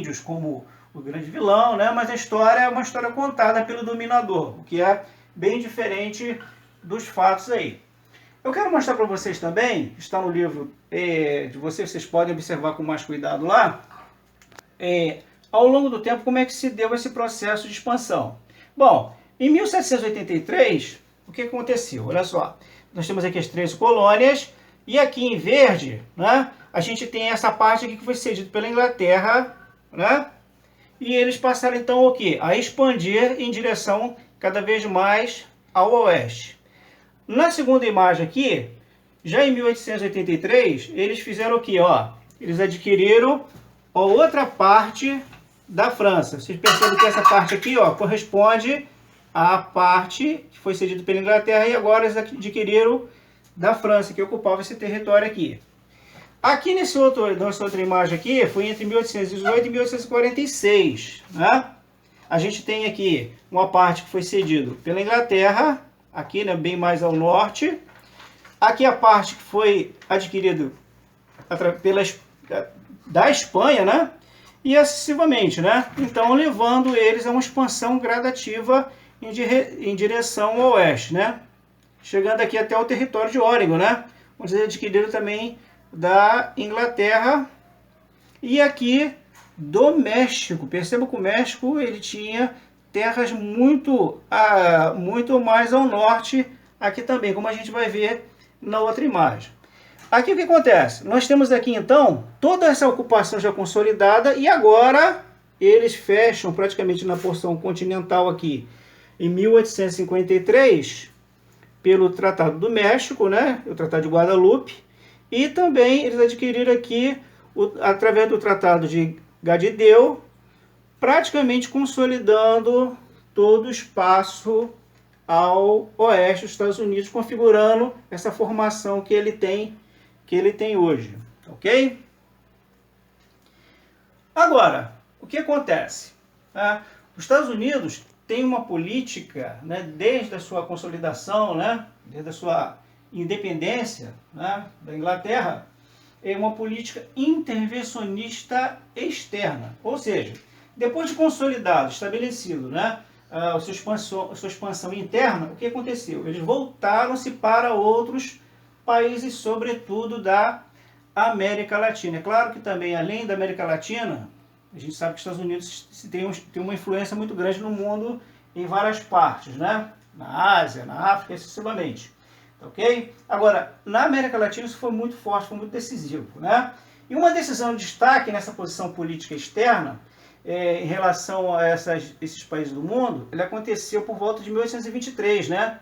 índios como o grande vilão, né? Mas a história é uma história contada pelo dominador, o que é bem diferente dos fatos aí. Eu quero mostrar para vocês também, está no livro de vocês podem observar com mais cuidado lá, ao longo do tempo como é que se deu esse processo de expansão. Bom, em 1783, o que aconteceu? Olha só, nós temos aqui as 13 colônias, e aqui em verde, né, a gente tem essa parte aqui que foi cedida pela Inglaterra, né, e eles passaram então o quê? A expandir em direção cada vez mais ao oeste. Na segunda imagem aqui, já em 1883, eles fizeram o quê? Ó, eles adquiriram a outra parte da França. Vocês percebem que essa parte aqui, ó, corresponde à parte que foi cedida pela Inglaterra, e agora eles adquiriram da França, que ocupava esse território aqui. Aqui nessa outra imagem aqui, foi entre 1818 e 1846. Né? A gente tem aqui uma parte que foi cedida pela Inglaterra, aqui, né, bem mais ao norte. Aqui a parte que foi adquirida da Espanha, né? E excessivamente, né? Então, levando eles a uma expansão gradativa em direção ao oeste, né? Chegando aqui até o território de Oregon, né? Onde eles adquiriram também da Inglaterra. E aqui do México. Perceba que o México ele tinha terras muito mais ao norte aqui também, como a gente vai ver na outra imagem. Aqui o que acontece? Nós temos aqui então toda essa ocupação já consolidada, e agora eles fecham praticamente na porção continental aqui em 1853 pelo Tratado do México, né? O Tratado de Guadalupe, e também eles adquiriram aqui através do Tratado de Gadideu, praticamente consolidando todo o espaço ao oeste dos Estados Unidos, configurando essa formação que ele tem hoje, ok? Agora, o que acontece? Os Estados Unidos têm uma política, né, desde a sua consolidação, né, desde a sua independência, né, da Inglaterra, é uma política intervencionista externa, ou seja, depois de consolidado, estabelecido, né, a sua expansão interna, o que aconteceu? Eles voltaram-se para outros países, sobretudo da América Latina. É claro que também, além da América Latina, a gente sabe que os Estados Unidos tem uma influência muito grande no mundo, em várias partes, né? Na Ásia, na África, excessivamente. Ok? Agora, na América Latina isso foi muito forte, foi muito decisivo, né? E uma decisão de destaque nessa posição política externa, em relação a esses países do mundo, ele aconteceu por volta de 1823, né?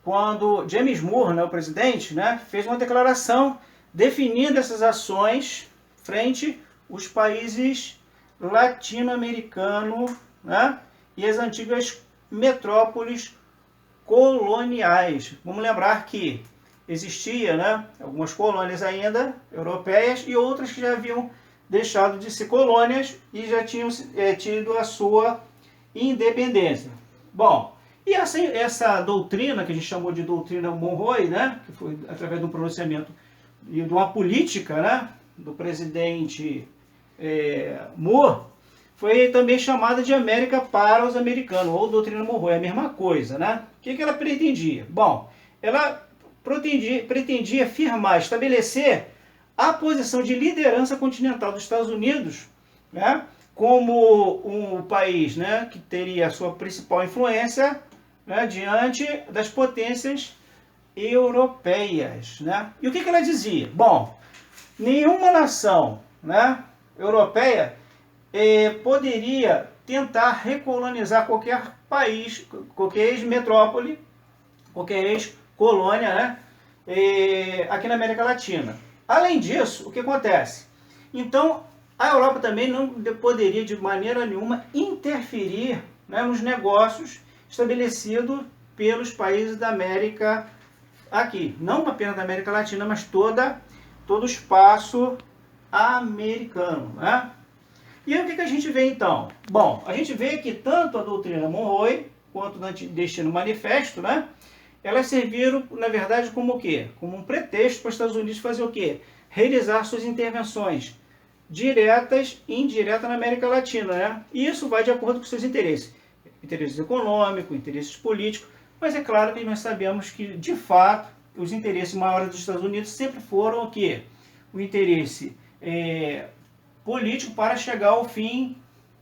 Quando James Moore, né, o presidente, né, fez uma declaração definindo essas ações frente aos países latino-americanos, né, e as antigas metrópoles coloniais. Vamos lembrar que existia, né, algumas colônias ainda europeias e outras que já haviam deixado de ser colônias e já tinham tido a sua independência. Bom, e essa doutrina, que a gente chamou de doutrina Monroe, né, que foi através de um pronunciamento e de uma política, né, do presidente Moore, foi também chamada de América para os americanos, ou doutrina Monroe, é a mesma coisa, né? O que ela pretendia? Bom, ela pretendia afirmar, estabelecer a posição de liderança continental dos Estados Unidos, né, como um país, né, que teria a sua principal influência, né, diante das potências europeias. Né? E o que ela dizia? Bom, nenhuma nação, né, europeia poderia tentar recolonizar qualquer país, qualquer ex-metrópole, qualquer ex-colônia, né, aqui na América Latina. Além disso, o que acontece? Então, a Europa também não poderia de maneira nenhuma interferir, né, nos negócios estabelecidos pelos países da América aqui. Não apenas da América Latina, mas todo o espaço americano. Né? E aí o que a gente vê então? Bom, a gente vê que tanto a doutrina Monroe quanto o Destino Manifesto, né, elas serviram, na verdade, como o quê? Como um pretexto para os Estados Unidos fazer o quê? Realizar suas intervenções diretas e indiretas na América Latina, né? E isso vai de acordo com seus interesses. Interesses econômicos, interesses políticos, mas é claro que nós sabemos que, de fato, os interesses maiores dos Estados Unidos sempre foram o quê? O interesse político para chegar ao fim,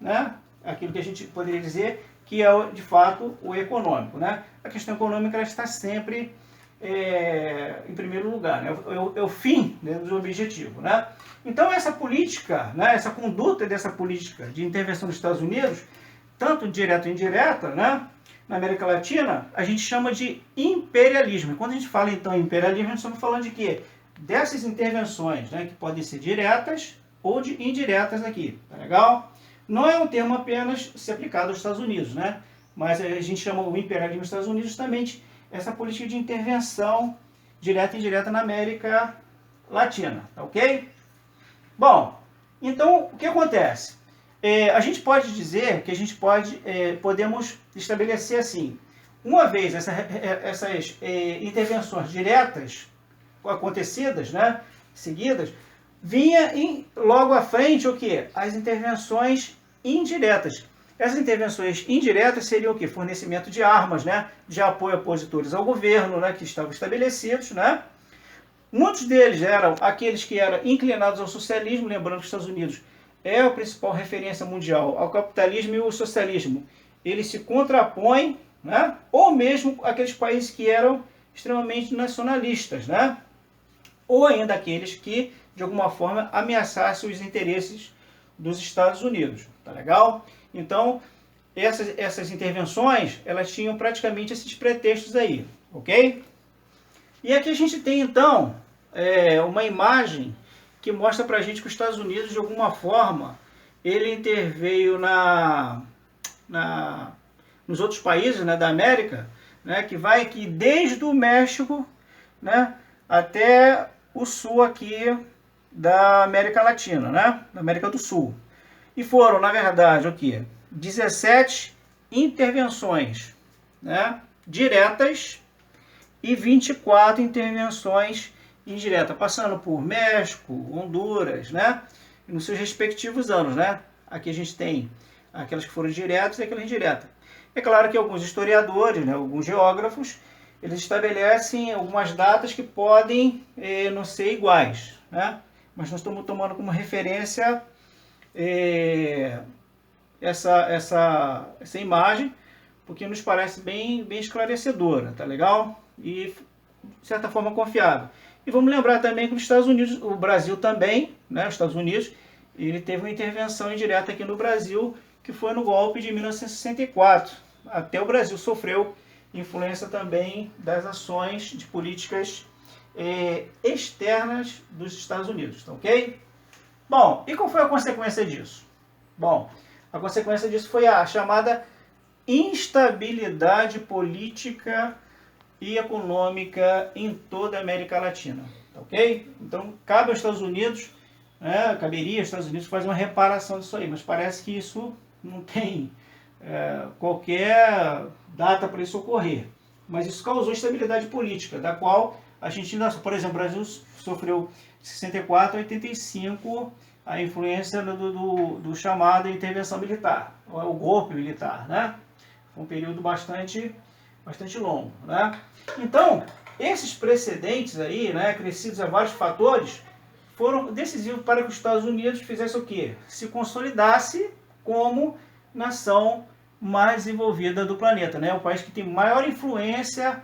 né? Aquilo que a gente poderia dizer que é, de fato, o econômico, né? A questão econômica ela está sempre em primeiro lugar, né? É o fim, né, do objetivo, né? Então essa política, né, essa conduta dessa política de intervenção dos Estados Unidos, tanto direta ou indireta, né, na América Latina, a gente chama de imperialismo. E quando a gente fala então em imperialismo, a gente está falando de quê? Dessas intervenções, né, que podem ser diretas ou indiretas aqui, tá legal? Não é um termo apenas se aplicado aos Estados Unidos, né? Mas a gente chama o imperialismo dos Estados Unidos justamente essa política de intervenção direta e indireta na América Latina, tá ok? Bom, então o que acontece? A gente pode dizer que a gente podemos estabelecer assim, uma vez essas intervenções diretas acontecidas, né, seguidas, vinha logo à frente o que? As intervenções indiretas. Essas intervenções indiretas seriam o quê? Fornecimento de armas, né, de apoio a opositores ao governo, né, que estavam estabelecidos, né? Muitos deles eram aqueles que eram inclinados ao socialismo, lembrando que os Estados Unidos é a principal referência mundial ao capitalismo e o socialismo. Eles se contrapõem, né? Ou mesmo aqueles países que eram extremamente nacionalistas, né? Ou ainda aqueles que, de alguma forma, ameaçassem os interesses dos Estados Unidos. Tá legal? Então, essas intervenções, elas tinham praticamente esses pretextos aí, ok? E aqui a gente tem, então, uma imagem que mostra pra gente que os Estados Unidos, de alguma forma, ele interveio nos outros países, né, da América, né, que vai aqui desde o México, né, até o sul aqui da América Latina, né, da América do Sul. E foram, na verdade, o quê? 17 intervenções, né, diretas e 24 intervenções indiretas, passando por México, Honduras, né, nos seus respectivos anos, né. Aqui a gente tem aquelas que foram diretas e aquelas indiretas. É claro que alguns historiadores, né, alguns geógrafos, eles estabelecem algumas datas que podem não ser iguais, né, mas nós estamos tomando como referência essa imagem, porque nos parece bem esclarecedora, tá legal? E, de certa forma, confiável. E vamos lembrar também que os Estados Unidos, o Brasil também, né, os Estados Unidos, ele teve uma intervenção indireta aqui no Brasil, que foi no golpe de 1964. Até o Brasil sofreu influência também das ações de políticas externas dos Estados Unidos, tá ok? Bom, e qual foi a consequência disso? Bom, a consequência disso foi a chamada instabilidade política e econômica em toda a América Latina, tá ok? Então, cabe aos Estados Unidos, né, caberia aos Estados Unidos fazer uma reparação disso aí, mas parece que isso não tem qualquer data para isso ocorrer. Mas isso causou instabilidade política, da qual a gente ainda, por exemplo, o Brasil sofreu de 64 a 85 a influência do chamado intervenção militar, o golpe militar, né? Foi um período bastante longo, né? Então, esses precedentes aí, né, acrescidos a vários fatores, foram decisivos para que os Estados Unidos fizessem o quê? Se consolidasse como nação mais desenvolvida do planeta, né? O país que tem maior influência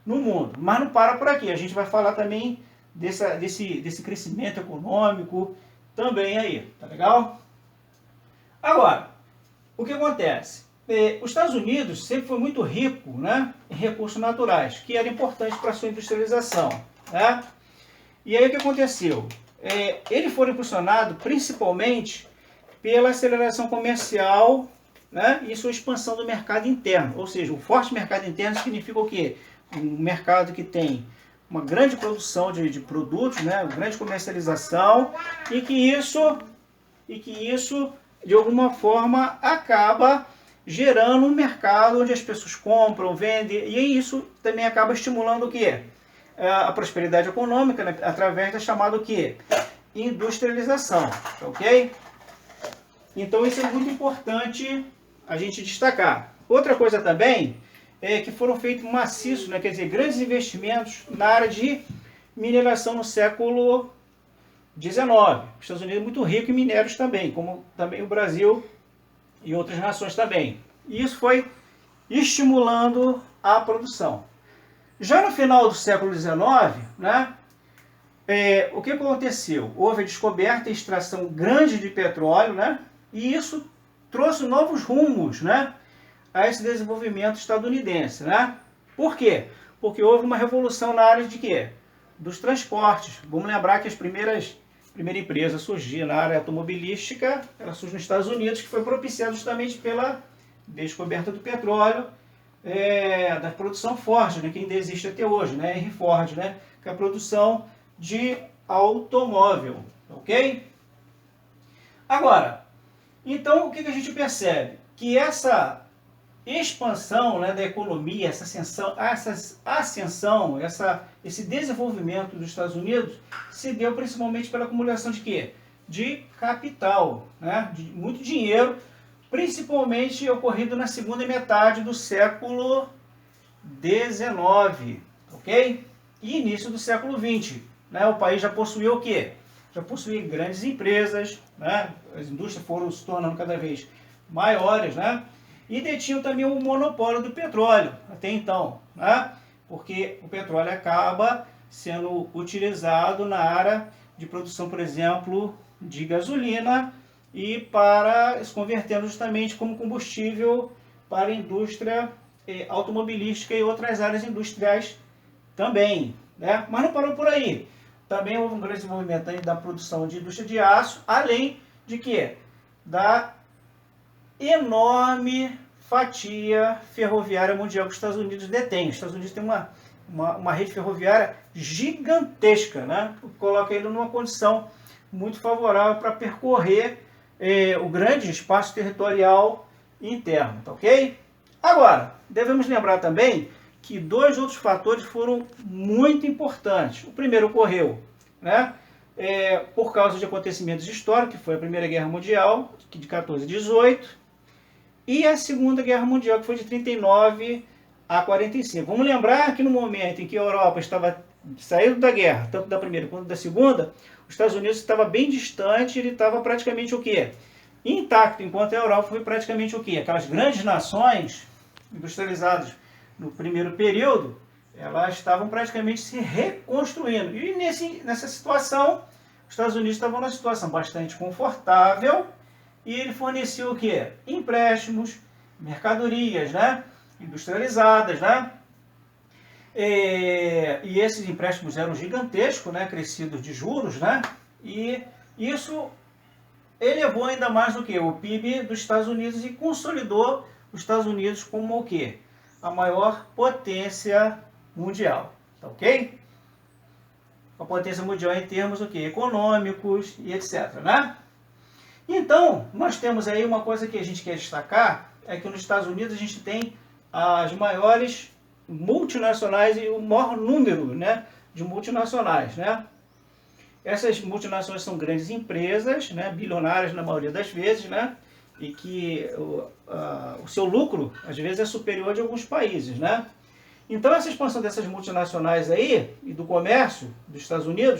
no mundo. Mas não para por aqui, a gente vai falar também desse crescimento econômico também aí, tá legal? Agora, o que acontece? Os Estados Unidos sempre foi muito rico, né, em recursos naturais, que eram importantes para a sua industrialização, né? E aí o que aconteceu? Eles foram impulsionados principalmente pela aceleração comercial, né, e sua expansão do mercado interno. Ou seja, o forte mercado interno significa o quê? Um mercado que tem uma grande produção de produtos, né, uma grande comercialização, e que isso, de alguma forma, acaba gerando um mercado onde as pessoas compram, vendem, e isso também acaba estimulando o quê? A prosperidade econômica, né, através da chamada o quê? industrialização, tá ok? Então isso é muito importante a gente destacar. Outra coisa também é que foram feitos maciços, né, quer dizer, grandes investimentos na área de mineração no século XIX. Os Estados Unidos é muito rico em minérios também, como também o Brasil e outras nações também. E isso foi estimulando a produção. Já no final do século XIX, né, o que aconteceu? Houve a descoberta e extração grande de petróleo, né, e isso trouxe novos rumos, né, a esse desenvolvimento estadunidense. Né? Por quê? Porque houve uma revolução na área de quê? Dos transportes. Vamos lembrar que a primeira empresa a surgir na área automobilística, ela surge nos Estados Unidos, que foi propiciada justamente pela descoberta do petróleo, da produção Ford, né, que ainda existe até hoje, né, Henry Ford, né, que é a produção de automóvel, ok? Agora, então o que a gente percebe? Que essa expansão, né, da economia, essa ascensão, esse desenvolvimento dos Estados Unidos se deu principalmente pela acumulação de quê? De capital, né, de muito dinheiro, principalmente ocorrido na segunda metade do século XIX, ok? E início do século XX. Né, o país já possuía o quê? Já possuía grandes empresas, né, as indústrias foram se tornando cada vez maiores, né? E detinham também o monopólio do petróleo, até então, né? Porque o petróleo acaba sendo utilizado na área de produção, por exemplo, de gasolina e para se convertendo justamente como combustível para a indústria automobilística e outras áreas industriais também. Né? Mas não parou por aí. Também houve um grande desenvolvimento da produção de indústria de aço, além de quê? Da enorme fatia ferroviária mundial que os Estados Unidos detêm. Os Estados Unidos têm uma rede ferroviária gigantesca, né? Que coloca ele numa condição muito favorável para percorrer o grande espaço territorial interno, tá ok? Agora, devemos lembrar também que dois outros fatores foram muito importantes. O primeiro ocorreu, né, por causa de acontecimentos históricos, que foi a Primeira Guerra Mundial, de 14 a 18, e a Segunda Guerra Mundial, que foi de 39 a 45. Vamos lembrar que no momento em que a Europa estava saindo da guerra, tanto da Primeira quanto da Segunda, os Estados Unidos estava bem distante, ele estava praticamente o quê? Intacto, enquanto a Europa foi praticamente o quê? Aquelas grandes nações industrializadas no primeiro período, elas estavam praticamente se reconstruindo. E nessa situação, os Estados Unidos estavam numa situação bastante confortável e ele fornecia o quê? Empréstimos, mercadorias, né? Industrializadas, né? E esses empréstimos eram gigantescos, né? Crescidos de juros, né? E isso elevou ainda mais do que o PIB dos Estados Unidos e consolidou os Estados Unidos como o quê? A maior potência mundial, tá ok? A potência mundial em termos o quê? Econômicos e etc, né? Então, nós temos aí uma coisa que a gente quer destacar, é que nos Estados Unidos a gente tem as maiores multinacionais e o maior número, né, de multinacionais, né? Essas multinacionais são grandes empresas, né, bilionárias na maioria das vezes, né, e que o seu lucro, às vezes, é superior de alguns países, né? Então, essa expansão dessas multinacionais aí, e do comércio dos Estados Unidos,